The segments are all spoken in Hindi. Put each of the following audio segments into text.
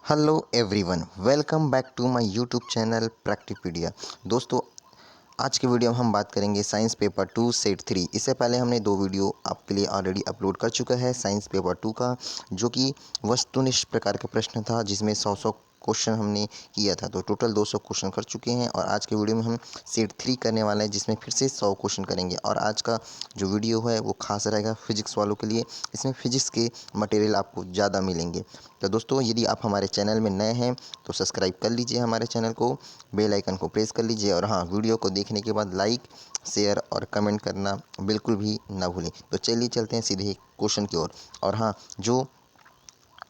Hello everyone, welcome back to my YouTube channel Practipedia. दोस्तों, आज के वीडियो में हम बात करेंगे साइंस पेपर 2 सेट 3। इससे पहले हमने 2 वीडियो आपके लिए ऑलरेडी अपलोड कर चुका है साइंस पेपर 2 का, जो कि वस्तुनिष्ठ प्रकार का प्रश्न था, जिसमें 100 क्वेश्चन हमने किया था। तो टोटल 200 क्वेश्चन कर चुके हैं और आज के वीडियो में हम सेट 3 करने वाले हैं, जिसमें फिर से 100 क्वेश्चन करेंगे। और आज का जो वीडियो है वो खास रहेगा फिजिक्स वालों के लिए। इसमें फिजिक्स के मटेरियल आपको ज़्यादा मिलेंगे। तो दोस्तों, यदि आप हमारे चैनल में नए हैं तो सब्सक्राइब कर लीजिए हमारे चैनल को, बेल आइकन को प्रेस कर लीजिए और हाँ, वीडियो को देखने के बाद लाइक, शेयर और कमेंट करना बिल्कुल भी ना भूलें। तो चलिए चलते हैं सीधे क्वेश्चन की ओर। और हाँ, जो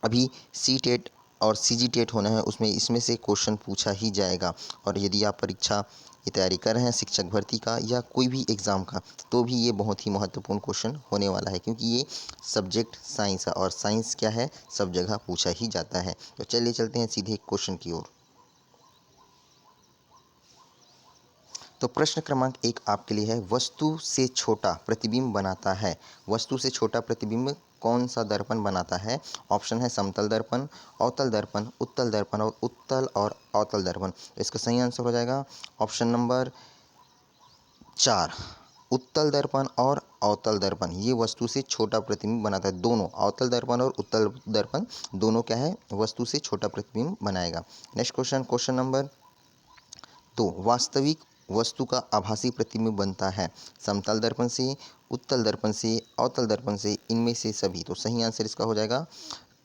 अभी सी टेट और सी जी टेट होना है उसमें इसमें से क्वेश्चन पूछा ही जाएगा। और यदि आप परीक्षा की तैयारी कर रहे हैं शिक्षक भर्ती का या कोई भी एग्ज़ाम का, तो भी ये बहुत ही महत्वपूर्ण क्वेश्चन होने वाला है, क्योंकि ये सब्जेक्ट साइंस है और साइंस क्या है, सब जगह पूछा ही जाता है। तो चलिए चलते हैं सीधे क्वेश्चन की ओर। तो प्रश्न क्रमांक 1 आपके लिए है, वस्तु से छोटा प्रतिबिंब बनाता है। वस्तु से छोटा प्रतिबिंब कौन सा दर्पण बनाता है? ऑप्शन है समतल दर्पण, अवतल दर्पण, उत्तल दर्पण और उत्तल और अवतल दर्पण। तो इसका सही आंसर हो जाएगा ऑप्शन नंबर 4, उत्तल दर्पण और अवतल दर्पण। ये वस्तु से छोटा प्रतिबिंब बनाता है। दोनों, अवतल दर्पण और उत्तल दर्पण, दोनों क्या है, वस्तु से छोटा प्रतिबिंब बनाएगा। नेक्स्ट क्वेश्चन, क्वेश्चन नंबर 2, वास्तविक वस्तु का आभासी प्रतिबिंब बनता है समतल दर्पण से, उत्तल दर्पण से, अवतल दर्पण से, इनमें से सभी। तो सही आंसर इसका हो जाएगा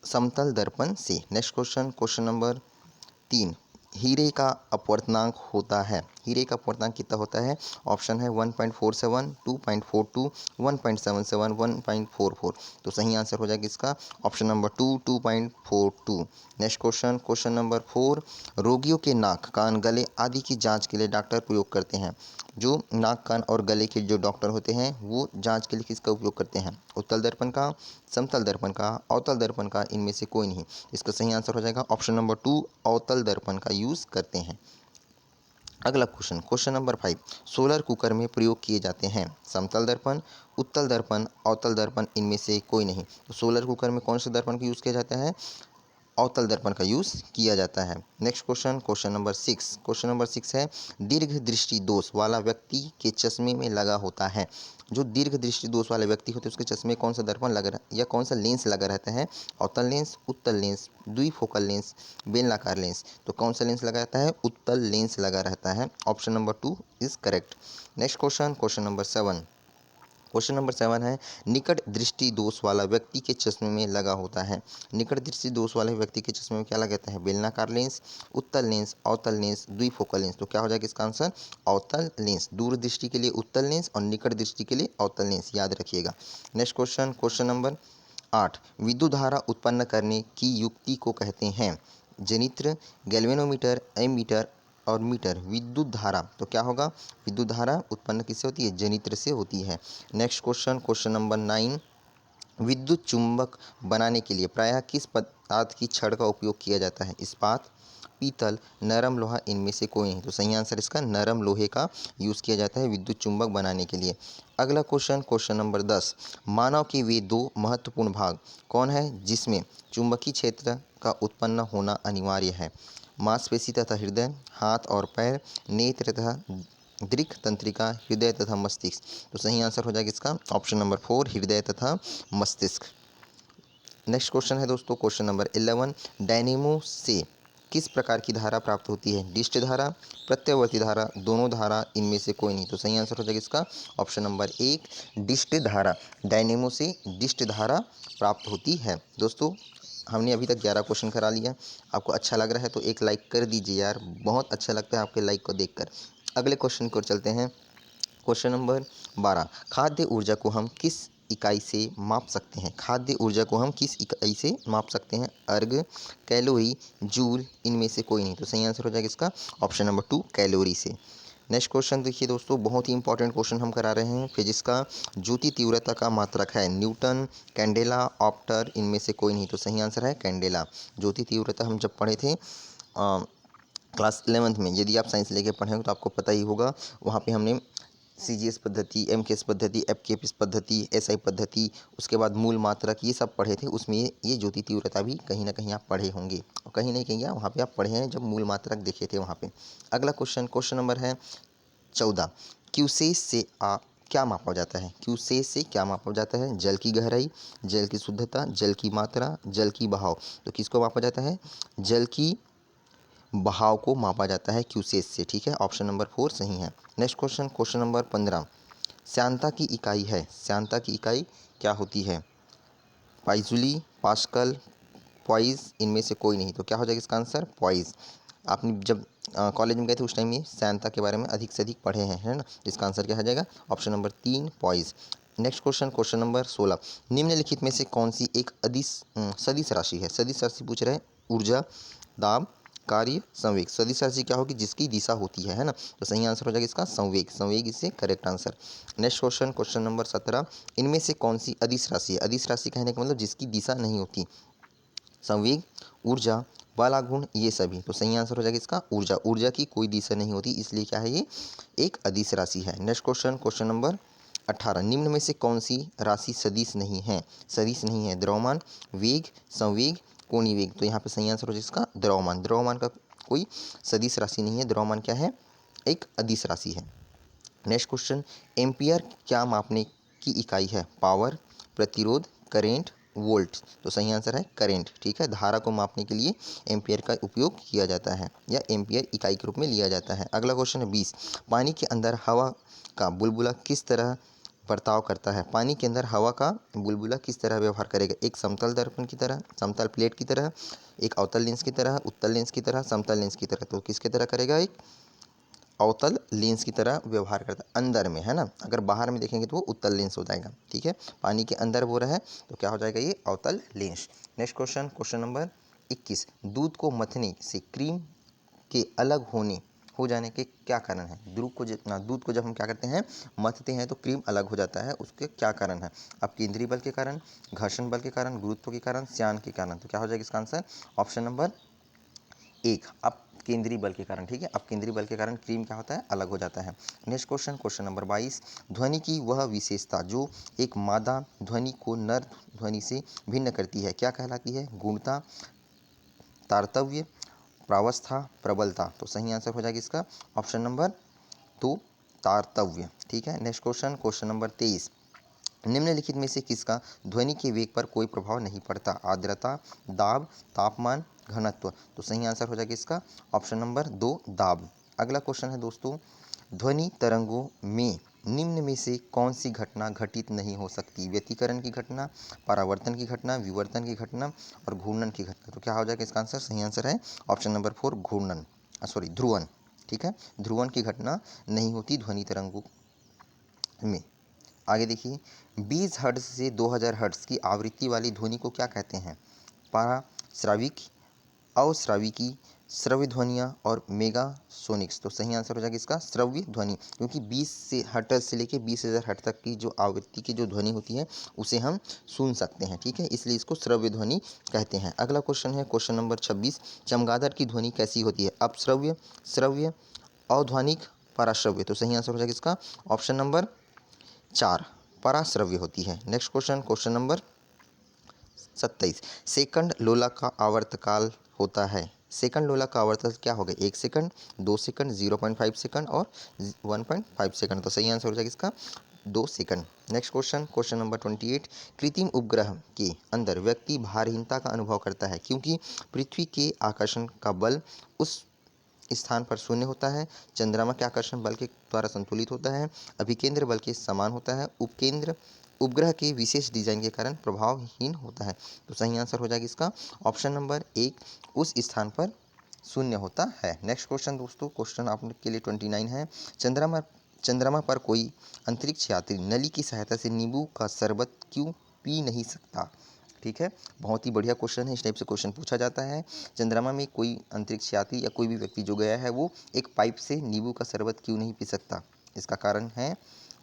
समतल दर्पण से। नेक्स्ट क्वेश्चन, क्वेश्चन नंबर 3, हीरे का अपवर्तनांक होता है। हीरे का अपवर्तनांक कितना होता है? ऑप्शन है 1.47, 2.42, 1.77, 1.44। तो सही आंसर हो जाएगा इसका option number 2, 2.42। Next question, question number 4, रोगियों के नाक, कान, गले आदि की जांच के लिए डॉक्टर प्रयोग करते हैं। जो नाक, कान और गले के जो डॉक्टर होते हैं वो जांच के लिए किसका उपयोग करते हैं? उत्तल दर्पण का, समतल दर्पण का, अवतल दर्पण का, इनमें से कोई नहीं। इसका सही आंसर हो जाएगा ऑप्शन नंबर 2, अवतल दर्पण का यूज़ करते हैं। अगला question, question number 5, solar cooker में प्रयोग किए जाते हैं समतल दर्पण, उत्तल दर्पण, अवतल दर्पण, इनमें से कोई नहीं। तो सोलर कुकर में कौन से दर्पण का यूज़ किया जाता है? अवतल दर्पण का यूज़ किया जाता है। Next question, question number 6, question number 6 है, दीर्घ दृष्टि दोष वाला व्यक्ति के चश्मे में लगा होता है। जो दीर्घ दृष्टि दोष वाले व्यक्ति होते हैं उसके चश्मे कौन सा दर्पण लगा या कौन सा लेंस लगा रहता है? अवतल लेंस, उत्तल लेंस, द्विफोकल लेंस, बेलनाकार लेंस। तो कौन सा लेंस लगा रहता है? उत्तल लेंस लगा रहता है। Option number 2 is correct. Next question, question number 7, question number 7 है, निकट दृष्टि दोष वाला व्यक्ति के चश्मे में लगा होता है। निकट दृष्टि दोष वाले व्यक्ति के चश्मे में क्या लगाता है? बेलनाकार लेंस, उत्तल लेंस, अवतल लेंस, द्विफोकल लेंस। तो क्या हो जाएगा इसका आंसर? अवतल लेंस। दूर दृष्टि के लिए उत्तल लेंस और निकट दृष्टि के लिए अवतल लेंस, याद रखिएगा। नेक्स्ट क्वेश्चन, क्वेश्चन नंबर 8, विद्युत धारा उत्पन्न करने की युक्ति को कहते हैं जनित्र, गैल्वेनोमीटर, एमीटर और मीटर। विद्युत धारा, तो क्या होगा? विद्युत धारा उत्पन्न किससे होती है? जनित्र से होती है। नेक्स्ट क्वेश्चन, क्वेश्चन नंबर 9, विद्युत चुंबक बनाने के लिए प्रायः किस पदार्थ की छड़ का उपयोग किया जाता है? इस्पात, पीतल, नरम लोहा, इनमें से कोई नहीं। तो सही आंसर इसका नरम लोहे का यूज़ किया जाता है विद्युत चुंबक बनाने के लिए। अगला क्वेश्चन, क्वेश्चन नंबर 10, मानव के वे दो महत्वपूर्ण भाग कौन है जिसमें चुंबकीय क्षेत्र का उत्पन्न होना अनिवार्य है? मांसपेशी तथा हृदय, हाथ और पैर, नेत्र तथा दृक् तंत्रिका, हृदय तथा मस्तिष्क। तो सही आंसर हो जाएगा इसका ऑप्शन नंबर 4, हृदय तथा मस्तिष्क। नेक्स्ट क्वेश्चन है दोस्तों, क्वेश्चन नंबर 11, डायनेमो से किस प्रकार की धारा प्राप्त होती है? डिस्ट धारा, प्रत्यावर्ती धारा, दोनों धारा, इनमें से कोई नहीं। तो सही आंसर हो जाएगा इसका ऑप्शन नंबर 1, डिस्ट धारा। डायनेमो से डिस्ट धारा प्राप्त होती है। दोस्तों, हमने अभी तक 11 क्वेश्चन करा लिया। आपको अच्छा लग रहा है तो एक लाइक कर दीजिए यार, बहुत अच्छा लगता है आपके लाइक को देखकर। अगले क्वेश्चन की ओर चलते हैं। क्वेश्चन नंबर 12, खाद्य ऊर्जा को हम किस इकाई से माप सकते हैं? खाद्य ऊर्जा को हम किस इकाई से माप सकते हैं? अर्ग, कैलोरी, जूल, इनमें से कोई नहीं। तो सही आंसर हो जाएगा इसका ऑप्शन नंबर 2, कैलोरी से। नेक्स्ट क्वेश्चन देखिए दोस्तों, बहुत ही इंपॉर्टेंट क्वेश्चन हम करा रहे हैं फिजिक्स का। ज्योति तीव्रता का मात्रक है न्यूटन, कैंडेला, ऑप्टर, इनमें से कोई नहीं। तो सही आंसर है कैंडेला। ज्योति तीव्रता हम जब पढ़े थे क्लास 11th में, यदि आप साइंस लेके पढ़े हो तो आपको पता ही होगा, वहाँ पे हमने CGS पद्धति, MKS पद्धति, FKPS पद्धति, SI पद्धति, उसके बाद मूल मात्रक, ये सब पढ़े थे। उसमें ये ज्योति तीव्रता भी कहीं ना कहीं आप पढ़े होंगे, और कहीं नहीं कहीं वहाँ पे आप पढ़े हैं जब मूल मात्रक देखे थे वहाँ पे। अगला क्वेश्चन नंबर है 14। क्यूसेस से क्या मापा जाता है? क्यूसेस से क्या मापा जाता है? जल की गहराई, जल की शुद्धता, जल की मात्रा, जल की बहाव। तो किसको मापा जाता है? जल की बहाव को मापा जाता है क्यूसेस से। ठीक है, ऑप्शन नंबर 4 सही है। Next question number 15। श्यानता की इकाई है, श्यानता की इकाई क्या होती है? पाइजूली, पास्कल, पॉइज, इनमें से कोई नहीं। तो क्या हो जाएगा इसका आंसर? पॉइज। आपने जब कॉलेज में गए थे उस टाइम ये श्यानता के बारे में अधिक से अधिक पढ़े हैं, है ना। इसका आंसर क्या हो जाएगा? Option number 3 poise. Next question number 16। निम्नलिखित में से कौन सी एक सदिश राशि है? सदिश राशि पूछ रहे हैं। ऊर्जा, दाब, कार्य, संवेग। सदिश राशि क्या होगी? जिसकी दिशा होती है ना। तो सही आंसर हो जाएगा इसका संवेग। संवेग इससे correct answer. Next question number 17। इनमें से कौन सी अदिश राशि है? अदिश राशि कहने का मतलब जिसकी दिशा नहीं होती। संवेग, ऊर्जा, बालागुण, ये सभी। तो सही आंसर हो जाएगा इसका ऊर्जा। ऊर्जा की कोई दिशा नहीं होती, इसलिए क्या है? ये एक अदिश राशि है। Next question number 18। निम्न में से कौन सी राशि सदिश नहीं है? सदिश नहीं है। द्रव्यमान, वेग, संवेग, कोणीय वेग। तो यहाँ पे सही आंसर हो जाएगा इसका द्रव्यमान। द्रव्यमान का कोई सदिश राशि नहीं है। द्रव्यमान क्या है? एक अदिश राशि है। Next question. एम्पियर क्या मापने की इकाई है? पावर, प्रतिरोध, करेंट, वोल्ट। तो सही आंसर है करेंट। ठीक है, धारा को मापने के लिए एम्पियर का उपयोग किया जाता है, या एम्पियर इकाई के रूप में लिया जाता है। अगला क्वेश्चन है 20। पानी के अंदर हवा का बुलबुला किस तरह बर्ताव करता है? पानी के अंदर हवा का बुलबुला किस तरह व्यवहार करेगा? एक समतल दर्पण की तरह, समतल प्लेट की तरह, एक अवतल लेंस की तरह, उत्तल लेंस की तरह, समतल लेंस की तरह। तो किसकी तरह करेगा? एक अवतल लेंस की तरह व्यवहार करता है अंदर में, है ना। अगर बाहर में देखेंगे तो वो उत्तल लेंस हो जाएगा। ठीक है, पानी के अंदर वो रहा है तो क्या हो जाएगा? ये अवतल लेंस। Next question number 21। दूध को मथने से क्रीम के अलग हो जाने के क्या कारण है? दूध को जब हम क्या करते हैं? मथते हैं तो क्रीम अलग हो जाता है, उसके क्या कारण है? अब केंद्रीय बल के कारण, घर्षण बल के कारण, गुरुत्व के कारण, श्यान के कारण। तो क्या हो जाएगा इसका आंसर? ऑप्शन नंबर 1 अब केंद्रीय बल के कारण। ठीक है, अब केंद्रीय बल के कारण क्रीम क्या होता है? अलग हो जाता है। Next question number 22। ध्वनि की वह विशेषता जो एक मादा ध्वनि को नर ध्वनि से भिन्न करती है क्या कहलाती है? गुणता, तारतव्य, प्रावस्था, प्रबलता। तो सही आंसर हो जाएगा इसका ऑप्शन नंबर 2 तारतव्य। ठीक है, नेक्स्ट क्वेश्चन नंबर 23। निम्नलिखित में से किसका ध्वनि के वेग पर कोई प्रभाव नहीं पड़ता? आर्द्रता, दाब, तापमान, घनत्व। तो सही आंसर हो जाएगा इसका ऑप्शन नंबर 2 दाब। अगला क्वेश्चन है दोस्तों, ध्वनि तरंगों में निम्न में से कौन सी घटना घटित नहीं हो सकती? व्यतिकरण की घटना, परावर्तन की घटना, विवर्तन की घटना और घूर्णन की घटना। तो क्या हो जाएगा इसका आंसर? सही आंसर है ऑप्शन नंबर 4 घूर्णन, ध्रुवन। ठीक है, ध्रुवन की घटना नहीं होती ध्वनि तरंगों में। आगे देखिए, 20 हर्ट्ज से 2000 हर्ट्ज की आवृत्ति वाली ध्वनि को क्या कहते हैं? पराश्राविक, अश्राविकी, श्रव्य ध्वनियाँ और मेगासोनिक्स। तो सही आंसर हो जाएगा इसका श्रव्य ध्वनि, क्योंकि 20 से हर्ट्ज से लेकर 20,000 हर्ट्ज तक की जो आवृत्ति की जो ध्वनि होती है उसे हम सुन सकते हैं। ठीक है, इसलिए इसको श्रव्य ध्वनि कहते हैं। अगला क्वेश्चन है क्वेश्चन नंबर 26। चमगादड़ की ध्वनि कैसी होती है? अपश्रव्य, श्रव्य, अध्वनिक, पराश्रव्य। तो सही आंसर हो जाएगा इसका ऑप्शन नंबर 4 पराश्रव्य होती है। Next question number 27। सेकंड लोला का आवर्तकाल होता है। सेकंड लोला का आवर्तकाल क्या होगा? 1 सेकंड, 2 सेकंड, 0.5 सेकंड और 1.5 सेकंड। तो सही आंसर हो जाएगा इसका 2 सेकंड। Next question number 28। कृत्रिम उपग्रह के अंदर व्यक्ति भारहीनता का अनुभव करता है क्योंकि पृथ्वी के आकर्षण का बल उस स्थान पर शून्य होता है। चंद्रमा के आकर्षण बल के द्वारा संतुलित होता है। अभिकेंद्र बल के समान होता है। उपकेंद्र उपग्रह के विशेष डिजाइन के कारण प्रभावहीन होता है। तो सही आंसर हो जाएगा इसका ऑप्शन नंबर 1 उस स्थान पर शून्य होता है। नेक्स्ट क्वेश्चन दोस्तों, क्वेश्चन आपके लिए 29 है। चंद्रमा पर कोई अंतरिक्ष यात्री नली की सहायता से नींबू का शरबत क्यों पी नहीं सकता? ठीक है, बहुत ही बढ़िया क्वेश्चन है। इस टाइप से क्वेश्चन पूछा जाता है। चंद्रमा में कोई अंतरिक्ष यात्री या कोई भी व्यक्ति जो गया है वो एक पाइप से नींबू का शरबत क्यों नहीं पी सकता? इसका कारण है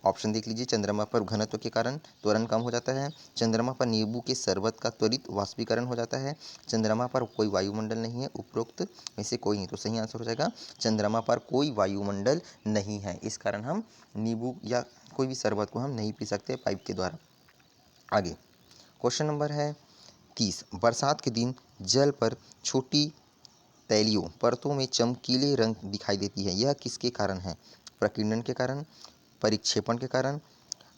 ऑप्शन देख लीजिए, चंद्रमा पर घनत्व के कारण त्वरण कम हो जाता है, चंद्रमा पर नींबू के शरबत का त्वरित वाष्पीकरण हो जाता है, चंद्रमा पर कोई वायुमंडल नहीं है, उपरोक्त में से कोई नहीं। तो सही आंसर हो जाएगा चंद्रमा पर कोई वायुमंडल नहीं है, इस कारण हम नींबू या कोई भी शरबत को हम नहीं पी सकते पाइप के द्वारा। आगे क्वेश्चन नंबर है 30। बरसात के दिन जल पर छोटी तैलियों परतों में चमकीले रंग दिखाई देती है, यह किसके कारण है? प्रकीर्णन के कारण, परिक्षेपण के कारण,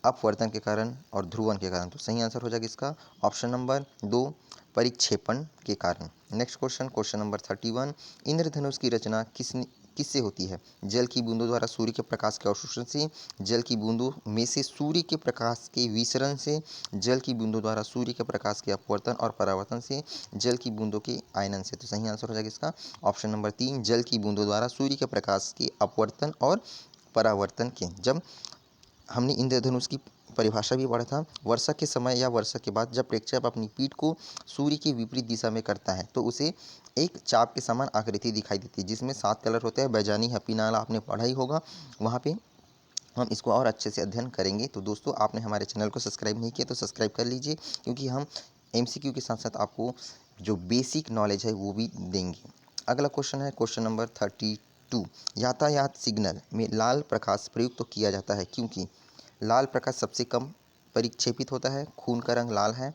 अपवर्तन के कारण और ध्रुवण के कारण। तो सही आंसर हो जाएगा इसका ऑप्शन नंबर 2, परिक्षेपण के कारण। Next question, question number 31। इंद्रधनुष की रचना किससे होती है? जल की बूंदों द्वारा सूर्य के प्रकाश के अवशोषण से, जल की बूंदों में से सूर्य के प्रकाश के विसरण से, जल की बूंदों द्वारा सूर्य के प्रकाश के अपवर्तन और परावर्तन से, जल की बूंदों के आयनन से। तो सही आंसर हो जाएगा इसका ऑप्शन नंबर 3, जल की बूंदों द्वारा सूर्य के प्रकाश के अपवर्तन और परावर्तन के। जब हमने इंद्रधनुष की परिभाषा भी पढ़ा था, वर्षा के समय या वर्षा के बाद जब प्रेक्षक अपनी पीठ को सूर्य के विपरीत दिशा में करता है तो उसे एक चाप के समान आकृति दिखाई देती है, जिसमें 7 कलर होते हैं। बैजानी हपीनाला आपने पढ़ा ही होगा, वहाँ पे हम इसको और अच्छे से अध्ययन करेंगे। तो दोस्तों, आपने हमारे चैनल को सब्सक्राइब नहीं किया तो सब्सक्राइब कर लीजिए, क्योंकि हम MCQ के साथ साथ आपको जो बेसिक नॉलेज है वो भी देंगे। अगला क्वेश्चन है क्वेश्चन नंबर 32। यातायात सिग्नल में लाल प्रकाश प्रयुक्त तो किया जाता है क्योंकि लाल प्रकाश सबसे कम परिक्षेपित होता है, खून का रंग लाल है,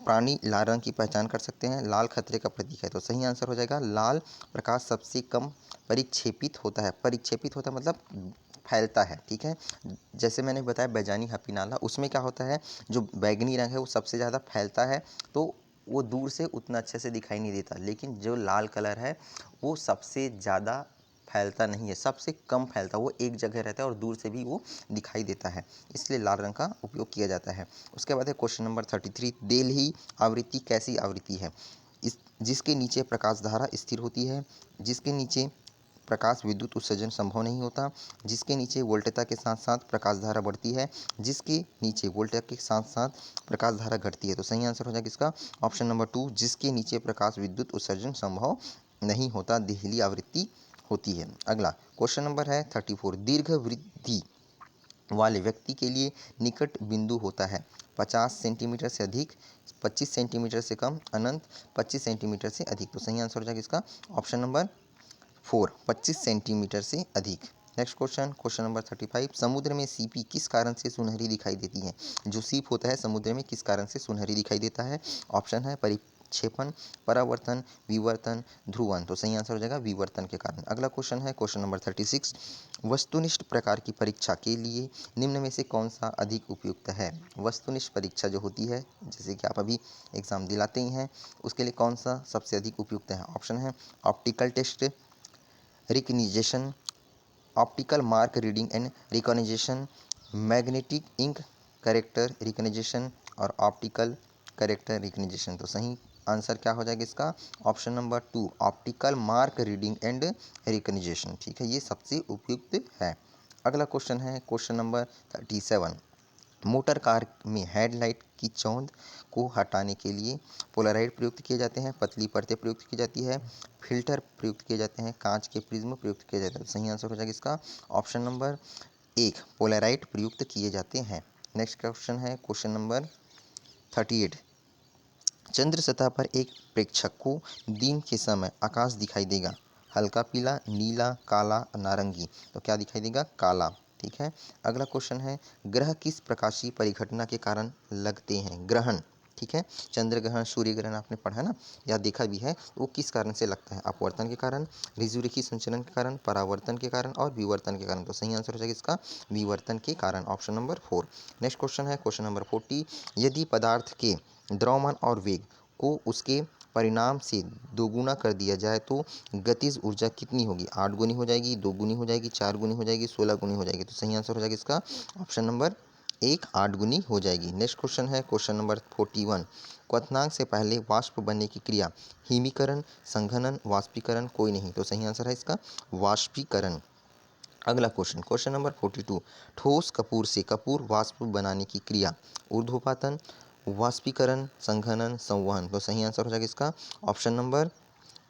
प्राणी लाल रंग की पहचान कर सकते हैं, लाल खतरे का प्रतीक है। तो सही आंसर हो जाएगा लाल प्रकाश सबसे कम परिक्षेपित होता है। परिक्षेपित होता है मतलब फैलता है, ठीक है। जैसे मैंने बताया बैजानी हपीनाला, उसमें क्या होता है, जो बैगनी रंग है वो सबसे ज़्यादा फैलता है, तो वो दूर से उतना अच्छे से दिखाई नहीं देता, लेकिन जो लाल कलर है वो सबसे ज़्यादा फैलता नहीं है, सबसे कम फैलता है, वो एक जगह रहता है और दूर से भी वो दिखाई देता है, इसलिए लाल रंग का उपयोग किया जाता है। उसके बाद है क्वेश्चन नंबर 33। देल्ही आवृत्ति कैसी आवृत्ति है? इस जिसके नीचे प्रकाश धारा स्थिर होती है, जिसके नीचे प्रकाश विद्युत उत्सर्जन संभव नहीं होता, जिसके नीचे वोल्टता के साथ साथ प्रकाश धारा बढ़ती है, जिसके नीचे वोल्टता के साथ साथ प्रकाश धारा घटती है। तो सही आंसर हो जाएगा इसका ऑप्शन नंबर 2, जिसके नीचे प्रकाश विद्युत उत्सर्जन संभव नहीं होता, देहली आवृत्ति होती है। अगला क्वेश्चन नंबर है 34। दीर्घ वृद्धि वाले व्यक्ति के लिए निकट बिंदु होता है 50 सेंटीमीटर से अधिक, 25 सेंटीमीटर से कम, अनंत 25 सेंटीमीटर से अधिक। तो सही आंसर हो जाएगा इसका ऑप्शन नंबर 4, 25 सेंटीमीटर से अधिक। Next question, question number 35। समुद्र में सीपी किस कारण से सुनहरी दिखाई देती है? जो सीप होता है समुद्र में किस कारण से सुनहरी दिखाई देता है? ऑप्शन है परिक्षेपण, परावर्तन, विवर्तन, ध्रुवण। तो सही आंसर हो जाएगा विवर्तन के कारण। अगला क्वेश्चन है क्वेश्चन नंबर 36। वस्तुनिष्ठ प्रकार की परीक्षा के लिए निम्न में से कौन सा अधिक उपयुक्त है? वस्तुनिष्ठ परीक्षा जो होती है, जैसे कि आप अभी एग्जाम दिलाते ही हैं, उसके लिए कौन सा सबसे अधिक उपयुक्त है? ऑप्शन है optical text, recognition, optical mark reading and recognition, magnetic ink character recognition और ऑप्टिकल कैरेक्टर रिकग्निशन। तो सही आंसर क्या हो जाएगा इसका option number 2, optical mark reading and recognition, ठीक है, ये सबसे उपयुक्त है। अगला क्वेश्चन है क्वेश्चन नंबर 37। मोटर कार में हेडलाइट की चौंध को हटाने के लिए पोलराइड प्रयुक्त किए जाते हैं, पतली परतें प्रयुक्त की जाती है, फिल्टर प्रयुक्त किए जाते हैं, कांच के प्रिज्म प्रयुक्त किए जाते हैं। सही आंसर हो जाएगा इसका ऑप्शन नंबर 1, पोलराइड प्रयुक्त किए जाते हैं। नेक्स्ट क्वेश्चन है क्वेश्चन नंबर 38। चंद्र सतह पर एक प्रेक्षक को दिन के समय आकाश दिखाई देगा, हल्का पीला, नीला, काला, नारंगी। तो क्या दिखाई देगा? काला, ठीक है। अगला क्वेश्चन है ग्रह किस प्रकाशीय परिघटना के कारण लगते हैं? ग्रहण, ठीक है, चंद्र ग्रहण, सूर्य ग्रहण आपने पढ़ा है ना या देखा भी है, वो किस कारण से लगता है? अपवर्तन के कारण, ऋजुरेखी संचलन के कारण, परावर्तन के कारण और विवर्तन के कारण। तो सही आंसर हो जाएगा इसका विवर्तन के कारण, ऑप्शन नंबर 4। नेक्स्ट क्वेश्चन है क्वेश्चन नंबर 40। यदि पदार्थ के द्रव्यमान और वेग को उसके परिणाम से दोगुना कर दिया जाए तो गतिज ऊर्जा कितनी होगी? 8 गुनी हो जाएगी, 2 गुनी हो जाएगी, 4 गुनी हो जाएगी, 16 गुनी हो जाएगी। तो सही आंसर हो जाएगा इसका ऑप्शन नंबर 1, 8 गुनी हो जाएगी। नेक्स्ट क्वेश्चन है क्वेश्चन नंबर 41। क्वथनांक से पहले वाष्प बनने की क्रिया हिमीकरण, संघनन, वाष्पीकरण कोई नहीं। तो सही आंसर है इसका वाष्पीकरण। अगला क्वेश्चन, क्वेश्चन नंबर 42। ठोस कपूर से कपूर वाष्प बनाने की क्रिया ऊर्ध्वपातन, वाष्पीकरण, संघनन, संवहन। तो सही आंसर हो जाएगा इसका ऑप्शन नंबर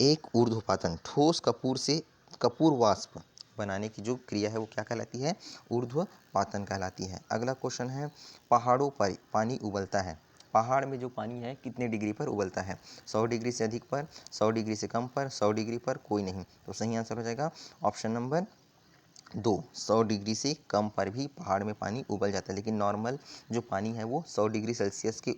1, ऊर्ध्वपातन। ठोस कपूर से कपूर वाष्प बनाने की जो क्रिया है वो क्या कहलाती है? ऊर्ध्वपातन कहलाती है। अगला क्वेश्चन है, पहाड़ों पर पानी उबलता है। पहाड़ में जो पानी है कितने डिग्री पर उबलता है? 100 डिग्री से अधिक पर, 100 डिग्री से कम पर, 100 डिग्री पर, कोई नहीं। तो सही आंसर हो जाएगा ऑप्शन नंबर 2, 100 डिग्री से कम पर भी पहाड़ में पानी उबल जाता है। लेकिन नॉर्मल जो पानी है वो 100 डिग्री सेल्सियस के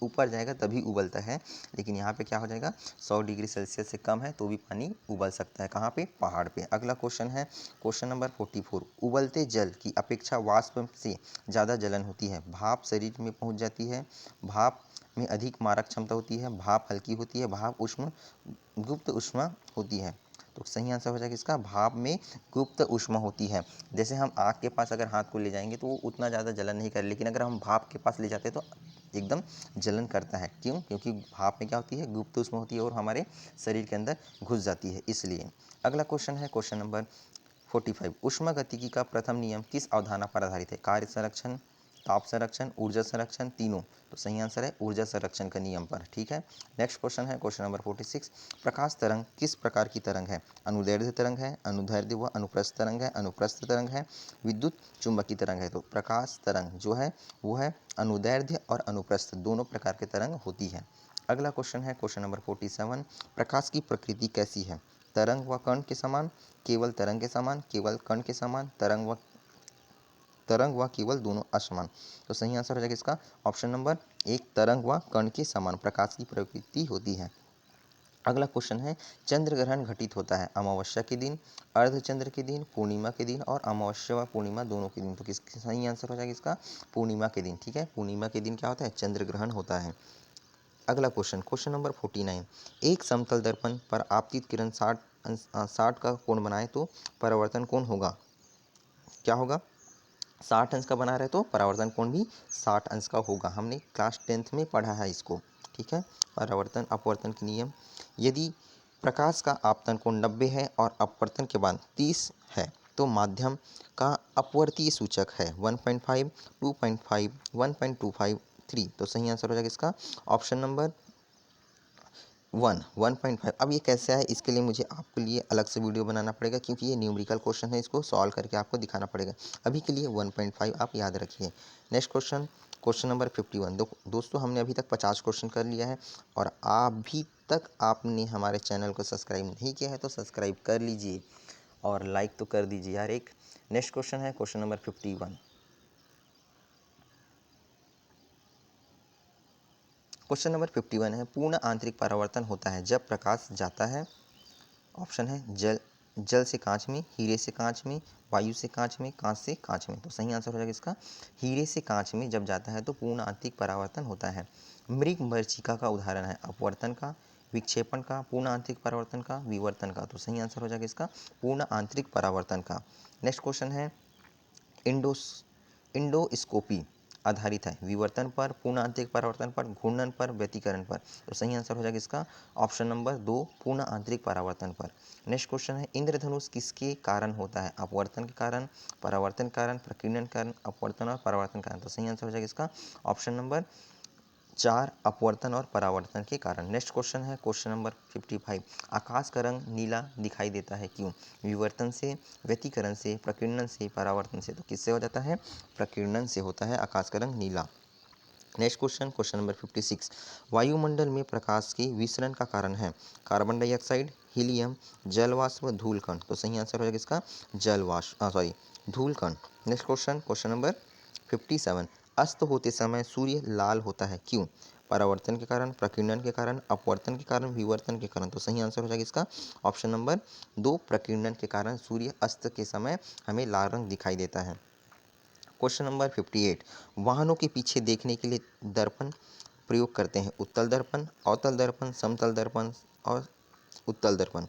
ऊपर जाएगा तभी उबलता है। लेकिन यहाँ पे क्या हो जाएगा, 100 डिग्री सेल्सियस से कम है तो भी पानी उबल सकता है। कहाँ पे? पहाड़ पे। अगला क्वेश्चन है क्वेश्चन नंबर 44, उबलते जल की अपेक्षा वाष्प से ज़्यादा जलन होती है। भाप शरीर में पहुँच जाती है, भाप में अधिक मारक क्षमता होती है, भाप हल्की होती है, भाप उष्ण गुप्त ऊष्मा होती है। तो सही आंसर हो जाएगा इसका, भाप में गुप्त ऊष्मा होती है। जैसे हम आग के पास अगर हाथ को ले जाएंगे तो वो उतना ज़्यादा जलन नहीं करे, लेकिन अगर हम भाप के पास ले जाते हैं तो एकदम जलन करता है। क्यों? क्योंकि भाप में क्या होती है, गुप्त ऊष्मा होती है और हमारे शरीर के अंदर घुस जाती है, इसलिए। अगला क्वेश्चन है क्वेश्चन नंबर 45, ऊष्मागतिकी का प्रथम नियम किस अवधारणा पर आधारित है? कार्य संरक्षण, ताप संरक्षण, ऊर्जा संरक्षण, तीनों। तो सही आंसर है ऊर्जा संरक्षण का नियम पर। ठीक है। नेक्स्ट क्वेश्चन है क्वेश्चन नंबर 46, प्रकाश तरंग किस प्रकार की तरंग है? अनुदैर्ध्य तरंग है, अनुदैर्ध्य व अनुप्रस्थ तरंग है, अनुप्रस्थ तरंग है, विद्युत चुंबकीय तरंग है। तो प्रकाश तरंग जो है वो है अनुदैर्ध्य और अनुप्रस्थ दोनों प्रकार के तरंग होती है। अगला क्वेश्चन है क्वेश्चन नंबर 47, प्रकाश की प्रकृति कैसी है? तरंग व कण के समान, केवल तरंग के समान, केवल कण के समान, तरंग व केवल दोनों असमान। तो सही आंसर हो जाएगा इसका ऑप्शन नंबर 1, तरंग व कण के समान प्रकाश की प्रवृत्ति होती है। अगला क्वेश्चन है, चंद्र ग्रहण घटित होता है अमावस्या के दिन, अर्धचंद्र के दिन, पूर्णिमा के दिन और अमावस्या व पूर्णिमा दोनों के दिन। तो किस सही आंसर हो जाएगा इसका पूर्णिमा के दिन। ठीक है, पूर्णिमा के दिन क्या होता है? चंद्र ग्रहण होता है। अगला क्वेश्चन क्वेश्चन नंबर 49, एक समतल दर्पण पर आपतित किरण 60 का कोण बनाए तो परावर्तन कोण होगा? क्या होगा? 60 अंश का बना रहे तो परावर्तन कोण भी 60 अंश का होगा। हमने क्लास 10th में पढ़ा है इसको। ठीक है, परावर्तन अपवर्तन के नियम। यदि प्रकाश का आपतन कोण 90 है और अपवर्तन के बाद 30 है तो माध्यम का अपवर्तीय सूचक है 1.5, 2.5, 1.25, 3। तो सही आंसर हो जाएगा इसका ऑप्शन नंबर 1.5। अब ये कैसे है, इसके लिए मुझे आपके लिए अलग से वीडियो बनाना पड़ेगा, क्योंकि ये न्यूमेरिकल क्वेश्चन है, इसको सॉल्व करके आपको दिखाना पड़ेगा। अभी के लिए 1.5 आप याद रखिए। Next question question number 51। दोस्तों हमने अभी तक 50 क्वेश्चन कर लिया है और अभी तक आपने हमारे चैनल को सब्सक्राइब नहीं किया है तो सब्सक्राइब कर लीजिए और लाइक तो कर दीजिए यार एक। नेक्स्ट क्वेश्चन है क्वेश्चन नंबर 51। क्वेश्चन नंबर 51 है, पूर्ण आंतरिक परावर्तन होता है जब प्रकाश जाता है। ऑप्शन है जल से कांच में, हीरे से कांच में, वायु से कांच में, कांच से कांच में। तो सही आंसर हो जाएगा इसका हीरे से कांच में जब जाता है तो पूर्ण आंतरिक परावर्तन होता है। मृग मरीचिका का उदाहरण है अपवर्तन का, विक्षेपण का, पूर्ण आंतरिक परावर्तन का, विवर्तन का। तो सही आंसर हो जाएगा इसका पूर्ण आंतरिक परावर्तन का। नेक्स्ट क्वेश्चन है इंडोस्कोपी आधारित है विवर्तन पर, पूर्ण आंतरिक परावर्तन पर, घूर्णन पर, व्यतिकरण पर। तो सही आंसर हो जाएगा इसका ऑप्शन नंबर 2, पूर्ण आंतरिक परावर्तन पर। नेक्स्ट क्वेश्चन है, इंद्रधनुष किसके कारण होता है? अपवर्तन के कारण, परावर्तन कारण, प्रकीर्णन कारण, अपवर्तन और परावर्तन कारण। तो सही आंसर हो जाएगा इसका ऑप्शन नंबर 4, अपवर्तन और परावर्तन के कारण। नेक्स्ट क्वेश्चन है क्वेश्चन नंबर 55, आकाश का रंग नीला दिखाई देता है क्यों? विवर्तन से, व्यतिकरण से, प्रकीर्णन से, परावर्तन से। तो किससे हो जाता है? प्रकीर्णन से होता है आकाश का रंग नीला। नेक्स्ट क्वेश्चन क्वेश्चन नंबर 56, वायुमंडल में प्रकाश के विसरण का कारण है कार्बन डाइऑक्साइड, हीलियम, जलवाष्प, धूलकण। तो सही आंसर हो जाएगा इसका धूलकण। नेक्स्ट क्वेश्चन क्वेश्चन नंबर 57, अस्त होते समय सूर्य लाल होता है क्यों? परावर्तन के कारण, प्रकीर्णन के कारण, अपवर्तन के कारण, विवर्तन के कारण। तो सही आंसर हो जाएगा इसका ऑप्शन नंबर 2, प्रकीर्णन के कारण सूर्य अस्त के समय हमें लाल रंग दिखाई देता है। क्वेश्चन नंबर 58, वाहनों के पीछे देखने के लिए दर्पण प्रयोग करते हैं उत्तल दर्पण, अवतल दर्पण, समतल दर्पण और उत्तल दर्पण,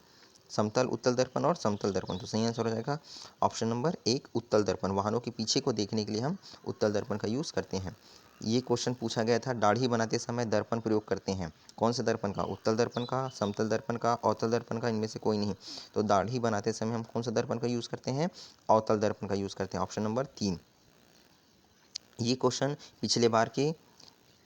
समतल उत्तल दर्पण और समतल दर्पण। तो सही आंसर हो जाएगा ऑप्शन नंबर 1, उत्तल दर्पण। वाहनों के पीछे को देखने के लिए हम उत्तल दर्पण का यूज़ करते हैं। ये क्वेश्चन पूछा गया था, दाढ़ी बनाते समय दर्पण प्रयोग करते हैं कौन से दर्पण का? उत्तल दर्पण का, समतल दर्पण का, अवतल दर्पण का, इनमें से कोई नहीं। तो दाढ़ी बनाते समय हम कौन सा दर्पण का यूज़ करते हैं? अवतल दर्पण का यूज़ करते हैं, ऑप्शन नंबर 3। ये क्वेश्चन पिछले बार के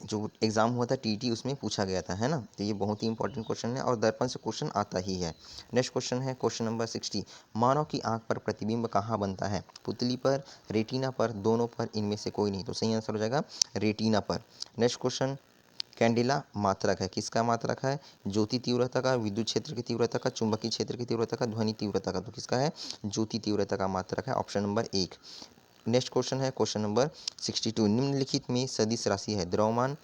जो एग्ज़ाम हुआ था टीटी उसमें पूछा गया था, है ना। तो ये बहुत ही इंपॉर्टेंट क्वेश्चन है और दर्पण से क्वेश्चन आता ही है। नेक्स्ट क्वेश्चन है क्वेश्चन नंबर 60। मानव की आंख पर प्रतिबिंब कहाँ बनता है? पुतली पर, रेटिना पर, दोनों पर, इनमें से कोई नहीं। तो सही आंसर हो जाएगा रेटिना पर। नेक्स्ट क्वेश्चन, कैंडिला मात्रक है, किसका मात्रक है? ज्योति तीव्रता का, विद्युत क्षेत्र की तीव्रता का, चुंबकीय क्षेत्र की तीव्रता का, ध्वनि तीव्रता का। तो किसका है? ज्योति तीव्रता का मात्रक है, ऑप्शन नंबर 1। नेक्स्ट क्वेश्चन है क्वेश्चन नंबर 62। निम्नलिखित में सदिश राशि है? द्रव्यमान,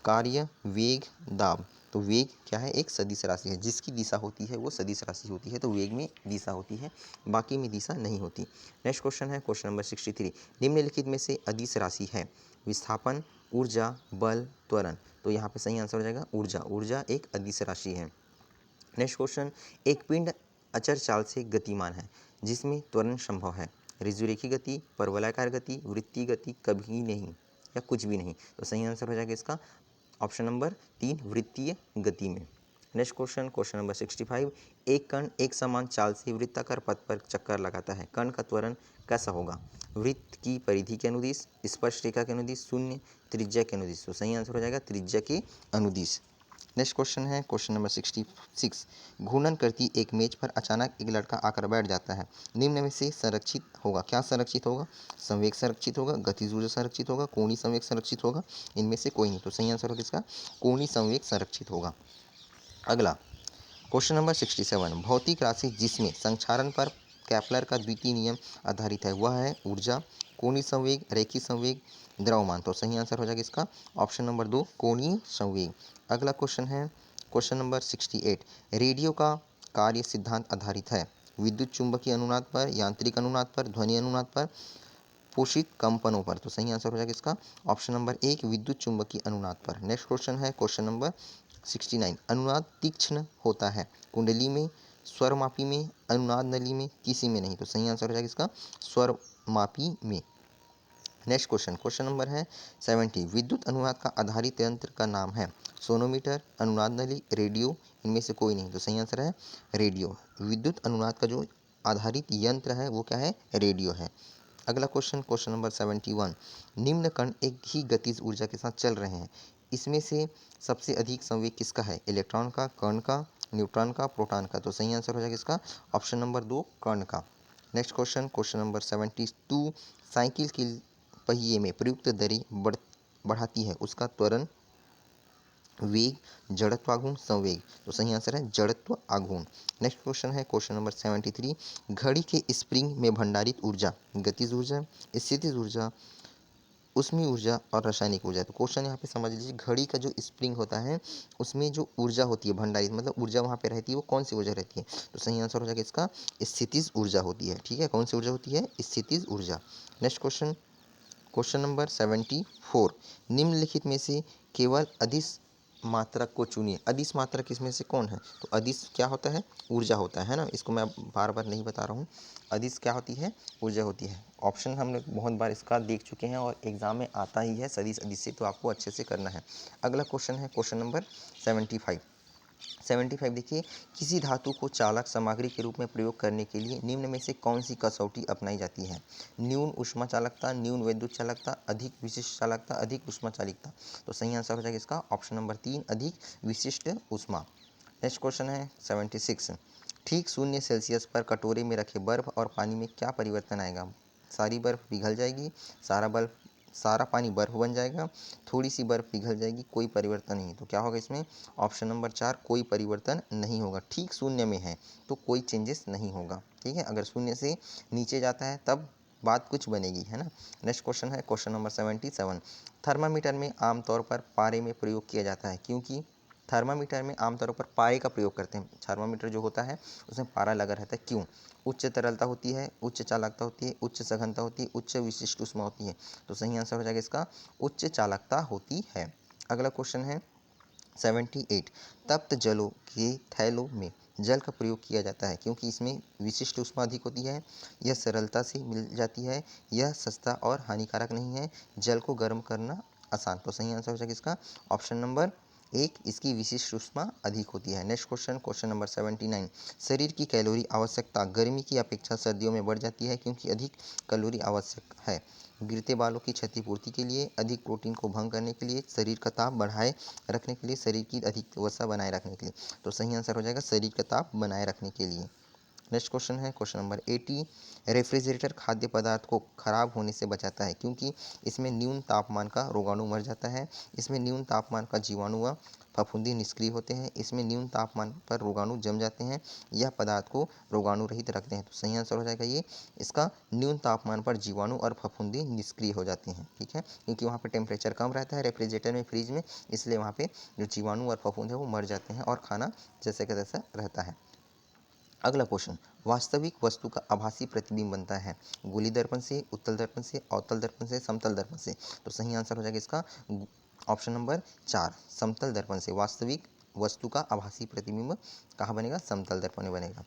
कार्य, वेग, दाब। तो वेग क्या है? एक सदिश राशि है, जिसकी दिशा होती है वो सदिश राशि होती है। तो वेग में दिशा होती है, बाकी में दिशा नहीं होती। नेक्स्ट क्वेश्चन है क्वेश्चन नंबर 63। निम्नलिखित में से अदिश राशि है? विस्थापन, ऊर्जा, बल, त्वरण। तो यहाँ पे सही आंसर हो जाएगा ऊर्जा। ऊर्जा एक अदिश राशि है। नेक्स्ट क्वेश्चन, एक पिंड अचर चाल से गतिमान है जिसमें त्वरण संभव है? ऋजुरेखी गति, परवलयाकार गति, वृत्तीय गति, कभी नहीं या कुछ भी नहीं। तो सही आंसर हो जाएगा इसका ऑप्शन नंबर 3, वृत्तीय गति में। Next question question number 65। एक कण एक समान चाल से वृत्ताकार पथ पर चक्कर लगाता है, कण का त्वरण कैसा होगा? वृत्त की परिधि के अनुदिश, स्पर्श रेखा के अनुदिश, शून्य, त्रिज्या के अनुदिश। तो सही आंसर हो जाएगा त्रिज्या के अनुदिश। नेक्स्ट क्वेश्चन है क्वेश्चन नंबर 66। घूर्णन करती एक मेज पर अचानक एक लड़का आकर बैठ जाता है, निम्न में से संरक्षित होगा? क्या संरक्षित होगा? संवेग संरक्षित होगा, गतिज ऊर्जा संरक्षित होगा, कोणीय संवेग संरक्षित होगा, इनमें से कोई नहीं। तो सही आंसर होगा इसका कोणीय संवेग संरक्षित होगा। अगला क्वेश्चन नंबर 67। भौतिक राशि जिसमें संक्षारण पर केपलर का द्वितीय नियम आधारित है वह है? ऊर्जा, कोणीय संवेग, रेखीय संवेग, द्रव्यमान। तो सही आंसर हो जाएगा इसका ऑप्शन नंबर 2, कोणीय संवेग। अगला क्वेश्चन है क्वेश्चन नंबर 68। रेडियो का कार्य सिद्धांत आधारित है? विद्युत चुंबकीय अनुनाद पर, यांत्रिक अनुनाद पर, ध्वनि अनुनाद पर, पोषित कंपनों पर। तो सही आंसर हो जाएगा इसका ऑप्शन नंबर 1, विद्युत चुंबकीय अनुनाद पर। नेक्स्ट क्वेश्चन है क्वेश्चन नंबर 69। अनुनाद तीक्ष्ण होता है कुंडली में, स्वरमापी में, अनुनाद नली में, किसी में नहीं। तो सही आंसर हो जाएगा इसका स्वरमापी में। नेक्स्ट क्वेश्चन क्वेश्चन नंबर है 70। विद्युत अनुनाद का आधारित यंत्र का नाम है? सोनोमीटर, अनुनाद नली, रेडियो, इनमें से कोई नहीं। तो सही आंसर है रेडियो। विद्युत अनुनाद का जो आधारित यंत्र है वो क्या है? रेडियो है। अगला क्वेश्चन क्वेश्चन नंबर 71। निम्न कण एक ही गतिज ऊर्जा के साथ चल रहे हैं, इसमें से सबसे अधिक संवेग किसका है? इलेक्ट्रॉन का, कण का, न्यूट्रॉन का, प्रोटॉन का। तो सही आंसर हो जाएगा इसका ऑप्शन नंबर 2, कण का। Next question question number 72। Cycle के पहिए में प्रयुक्त दरी बढ़ाती है उसका त्वरण, वेग, जड़त्व आघूर्ण, संवेग। तो सही आंसर है जड़त्व आघूर्ण। नेक्स्ट क्वेश्चन है क्वेश्चन नंबर 73। घड़ी के स्प्रिंग में भंडारित ऊर्जा गतिज ऊर्जा, स्थितिज ऊर्जा, उष्मीय ऊर्जा और रासायनिक ऊर्जा। तो क्वेश्चन यहाँ पे समझ लीजिए, घड़ी का जो स्प्रिंग होता है उसमें जो ऊर्जा होती है भंडारित, मतलब ऊर्जा वहाँ पे रहती है, वो कौन सी ऊर्जा रहती है? तो सही आंसर हो जाएगा इसका स्थितिज ऊर्जा होती है। ठीक है, कौन सी ऊर्जा होती है? स्थितिज ऊर्जा। Next question question number 74। निम्नलिखित में से केवल अदिश मात्रक को चुनिए। अदिश मात्रक इसमें से कौन है? तो अदिश क्या होता है? ऊर्जा होता है ना, इसको मैं बार बार नहीं बता रहा हूँ। अदिश क्या होती है? ऊर्जा होती है। ऑप्शन हम लोग बहुत बार इसका देख चुके हैं और एग्जाम में आता ही है सदिश अदिश से, तो आपको अच्छे से करना है। अगला क्वेश्चन है क्वेश्चन नंबर 75। 75 देखिए, किसी धातु को चालक सामग्री के रूप में प्रयोग करने के लिए निम्न में से कौन सी कसौटी अपनाई जाती है? न्यून ऊष्मा चालकता, न्यून विद्युत चालकता, अधिक विशिष्ट चालकता, अधिक ऊष्मा चालकता। तो सही आंसर हो जाएगा इसका ऑप्शन नंबर 3, अधिक विशिष्ट ऊष्मा। नेक्स्ट क्वेश्चन है 76। ठीक 0 सेल्सियस पर कटोरे में रखे बर्फ और पानी में क्या परिवर्तन आएगा? सारी बर्फ पिघल जाएगी, सारा पानी बर्फ बन जाएगा, थोड़ी सी बर्फ पिघल जाएगी, कोई परिवर्तन नहीं। तो क्या होगा इसमें? ऑप्शन नंबर 4, कोई परिवर्तन नहीं होगा। ठीक शून्य में है तो कोई चेंजेस नहीं होगा। ठीक है, अगर शून्य से नीचे जाता है तब बात कुछ बनेगी, है ना। नेक्स्ट क्वेश्चन है क्वेश्चन नंबर 77। थर्मामीटर में आमतौर पर पारे में प्रयोग किया जाता है क्योंकि थर्मामीटर में आमतौर पर पारे का प्रयोग करते हैं। थर्मामीटर जो होता है उसमें पारा लगा रहता है, क्यों? उच्च तरलता होती है, उच्च चालकता होती है, उच्च सघनता होती है, उच्च विशिष्ट ऊष्मा होती है। तो सही आंसर हो जाएगा इसका उच्च चालकता होती है। अगला क्वेश्चन है 78। तप्त जलों के थैलों में जल का प्रयोग किया जाता है क्योंकि इसमें विशिष्ट ऊष्मा अधिक होती है, यह सरलता से मिल जाती है, यह सस्ता और हानिकारक नहीं है, जल को गर्म करना आसान। तो सही आंसर हो जाएगा इसका ऑप्शन नंबर 1, इसकी विशिष्ट ऊष्मा अधिक होती है। Next question question number 79। शरीर की कैलोरी आवश्यकता गर्मी की अपेक्षा सर्दियों में बढ़ जाती है क्योंकि अधिक कैलोरी आवश्यक है। गिरते बालों की क्षतिपूर्ति के लिए, अधिक प्रोटीन को भंग करने के लिए, शरीर का ताप बढ़ाए रखने के लिए, शरीर की अधिक वसा बनाए रखने के लिए। तो सही आंसर हो जाएगा शरीर का ताप बनाए रखने के लिए। नेक्स्ट क्वेश्चन है क्वेश्चन नंबर 80। रेफ्रिजरेटर खाद्य पदार्थ को खराब होने से बचाता है क्योंकि इसमें न्यून तापमान का रोगाणु मर जाता है, इसमें न्यून तापमान का जीवाणु व फफूंदी निष्क्रिय होते हैं, इसमें न्यून तापमान पर रोगाणु जम जाते हैं, यह पदार्थ को रोगाणु रहित रखते हैं। तो सही आंसर हो जाएगा ये इसका न्यून तापमान पर जीवाणु और फफूंदी निष्क्रिय हो जाते हैं। ठीक है, क्योंकि वहाँ पे टेम्परेचर कम रहता है रेफ्रिजरेटर में, फ्रिज में, इसलिए वहाँ पे जो जीवाणु और फफूंद है वो मर जाते हैं और खाना जैसे का तैसा रहता है। अगला क्वेश्चन, वास्तविक वस्तु का आभासी प्रतिबिंब बनता है गोली दर्पण से, उत्तल दर्पण से, अवतल दर्पण से, समतल दर्पण से। तो सही आंसर हो जाएगा इसका ऑप्शन नंबर 4 समतल दर्पण से। वास्तविक वस्तु का आभासी प्रतिबिंब कहाँ बनेगा? समतल दर्पण में बनेगा।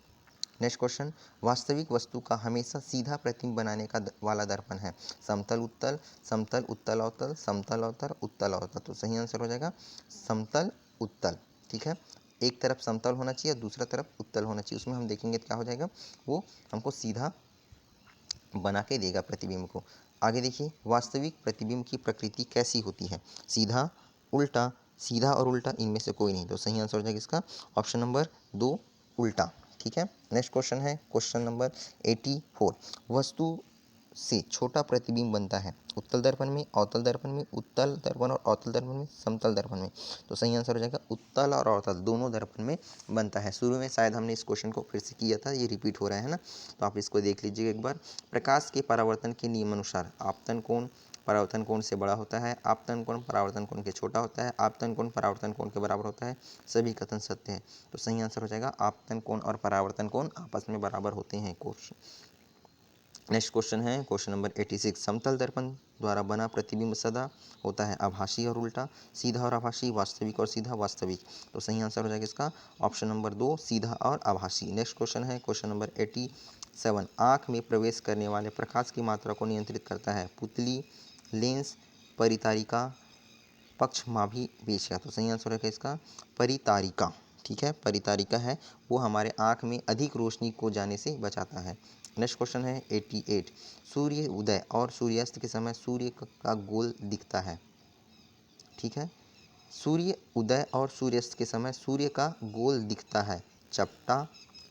नेक्स्ट क्वेश्चन, वास्तविक वस्तु का हमेशा सीधा प्रतिबिंब बनाने का वाला दर्पण है समतल उत्तल, समतल उत्तल अवतल, समतल अवतल, उत्तल अवतल। तो सही आंसर हो जाएगा समतल उत्तल। ठीक है, एक तरफ समतल होना चाहिए, दूसरा तरफ उत्तल होना चाहिए, उसमें हम देखेंगे क्या हो जाएगा, वो हमको सीधा बना के देगा प्रतिबिंब को। आगे देखिए, वास्तविक प्रतिबिंब की प्रकृति कैसी होती है? सीधा, उल्टा, सीधा और उल्टा, इनमें से कोई नहीं। तो सही आंसर हो जाएगा इसका ऑप्शन नंबर 2 उल्टा। ठीक है, नेक्स्ट क्वेश्चन है क्वेश्चन नंबर 84। वस्तु से छोटा प्रतिबिंब बनता है उत्तल दर्पण में, अवतल दर्पण में, उत्तल दर्पण और अवतल दर्पण में, समतल दर्पण में। तो सही आंसर हो जाएगा उत्तल और अवतल दोनों दर्पण में बनता है। शुरू में शायद हमने इस क्वेश्चन को फिर से किया था, ये रिपीट हो रहा है ना, तो आप इसको देख लीजिए एक बार। प्रकाश के परावर्तन के नियमानुसार आपतन कोण परावर्तन कोण से बड़ा होता है, आपतन कोण परावर्तन कोण के छोटा होता है, आपतन कोण परावर्तन कोण के बराबर होता है, सभी कथन सत्य है। तो सही आंसर हो जाएगा आपतन कोण और परावर्तन कोण आपस में बराबर होते हैं। नेक्स्ट क्वेश्चन है क्वेश्चन नंबर 86। समतल दर्पण द्वारा बना प्रतिबिंब सदा होता है आभासी और उल्टा, सीधा और आभासी, वास्तविक और सीधा, वास्तविक। तो सही आंसर हो जाएगा इसका ऑप्शन नंबर 2 सीधा और आभासी। नेक्स्ट क्वेश्चन है क्वेश्चन नंबर 87। आँख में प्रवेश करने वाले प्रकाश की मात्रा को नियंत्रित करता है पुतली, लेंस, परितारिका, पक्षमाभी पेशिया। तो सही आंसर है इसका परितारिका। ठीक है, परितारिका है वो हमारे आँख में अधिक रोशनी को जाने से बचाता है। नेक्स्ट क्वेश्चन है 88। सूर्य उदय और सूर्यास्त के समय सूर्य का गोल दिखता है। ठीक है, सूर्य उदय और सूर्यास्त के समय सूर्य का गोल दिखता है चपटा,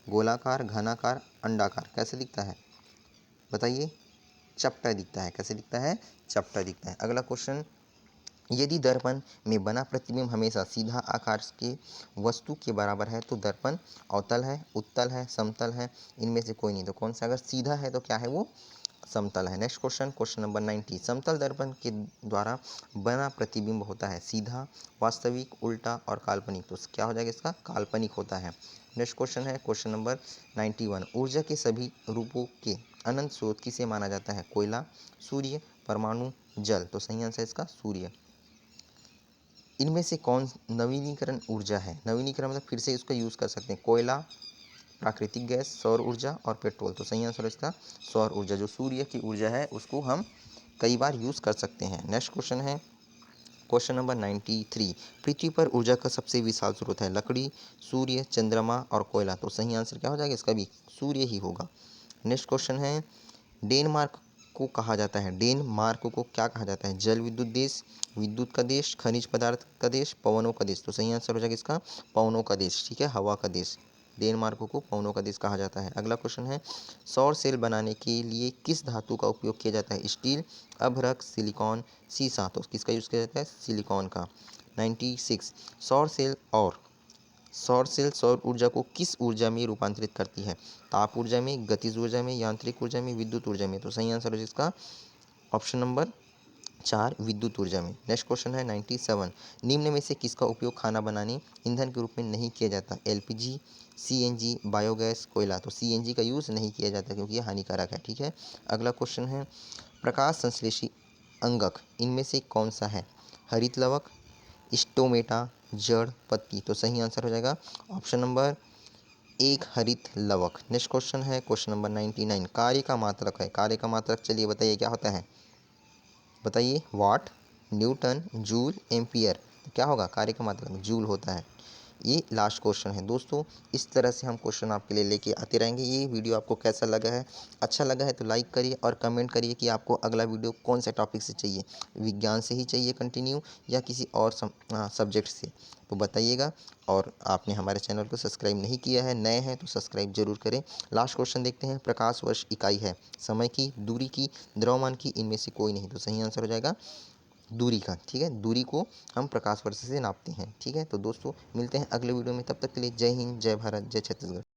गोलाकार, घनाकार, अंडाकार। कैसे दिखता है बताइए? चपटा दिखता है। कैसे दिखता है? चपटा दिखता है। अगला क्वेश्चन, यदि दर्पण में बना प्रतिबिंब हमेशा सीधा आकार के वस्तु के बराबर है तो दर्पण अवतल है, उत्तल है, समतल है, इनमें से कोई नहीं। तो कौन सा? अगर सीधा है तो क्या है वो? समतल है। Next question question number 90। समतल दर्पण के द्वारा बना प्रतिबिंब होता है सीधा, वास्तविक, उल्टा और काल्पनिक। तो क्या हो जाएगा इसका? काल्पनिक होता है। नेक्स्ट क्वेश्चन है क्वेश्चन नंबर 91। ऊर्जा के सभी रूपों के अनंत स्रोत किसे माना जाता है? कोयला, सूर्य, परमाणु, जल। तो सही आंसर है इसका सूर्य। इनमें से कौन नवीनीकरण ऊर्जा है? नवीनीकरण मतलब फिर से इसका यूज़ कर सकते हैं। कोयला, प्राकृतिक गैस, सौर ऊर्जा और पेट्रोल। तो सही आंसर है इसका सौर ऊर्जा। जो सूर्य की ऊर्जा है उसको हम कई बार यूज़ कर सकते हैं। नेक्स्ट क्वेश्चन है क्वेश्चन नंबर 93। पृथ्वी पर ऊर्जा का सबसे विशाल स्रोत है लकड़ी, सूर्य, चंद्रमा और कोयला। तो सही आंसर क्या हो जाएगा इसका भी? सूर्य ही होगा। नेक्स्ट क्वेश्चन है, डेनमार्क को कहा जाता है, डेनमार्क को क्या कहा जाता है? जल विद्युत देश, विद्युत का देश, खनिज पदार्थ का देश, पवनों का देश। तो सही आंसर हो जाएगा इसका पवनों का देश। ठीक है, हवा का देश। डेनमार्क को पवनों का देश कहा जाता है। अगला क्वेश्चन है, सौर सेल बनाने के लिए किस धातु का उपयोग किया जाता है? स्टील, अभ्रक, सिलिकॉन, सीसा। तो किसका यूज़ किया जाता है? सिलिकॉन का। 96। सौर सेल सौर ऊर्जा को किस ऊर्जा में रूपांतरित करती है? ताप ऊर्जा में, गतिज ऊर्जा में, यांत्रिक ऊर्जा में, विद्युत ऊर्जा में। तो सही आंसर है इसका ऑप्शन नंबर 4 विद्युत ऊर्जा में। नेक्स्ट क्वेश्चन है 97। निम्न में से किसका उपयोग खाना बनाने ईंधन के रूप में नहीं किया जाता? एलपीजी, सीएनजी, बायोगैस, कोयला। तो सीएनजी का यूज़ नहीं किया जाता क्योंकि यह हानिकारक है। ठीक है, अगला क्वेश्चन है, प्रकाश संश्लेषी अंगक इनमें से कौन सा है? हरित लवक, स्टोमेटा, जड़, पत्ती। तो सही आंसर हो जाएगा ऑप्शन नंबर 1 हरित लवक। नेक्स्ट क्वेश्चन है क्वेश्चन नंबर 99। कार्य का मात्रक है, कार्य का मात्रक चलिए बताइए क्या होता है? बताइए, वाट, न्यूटन, जूल, एम्पियर। तो क्या होगा? कार्य का मात्रक जूल होता है। ये लास्ट क्वेश्चन है दोस्तों। इस तरह से हम क्वेश्चन आपके लिए लेके आते रहेंगे। ये वीडियो आपको कैसा लगा है? अच्छा लगा है तो लाइक करिए और कमेंट करिए कि आपको अगला वीडियो कौन से टॉपिक से चाहिए, विज्ञान से ही चाहिए कंटिन्यू या किसी और सब्जेक्ट से, तो बताइएगा। और आपने हमारे चैनल को सब्सक्राइब नहीं किया है, नए हैं तो सब्सक्राइब जरूर करें। लास्ट क्वेश्चन देखते हैं। प्रकाश वर्ष इकाई है समय की, दूरी की, द्रव्यमान की, इनमें से कोई नहीं। तो सही आंसर हो जाएगा दूरी का। ठीक है, दूरी को हम प्रकाश वर्ष से नापते हैं। ठीक है, तो दोस्तों मिलते हैं अगले वीडियो में। तब तक के लिए जय हिंद, जय भारत, जय छत्तीसगढ़।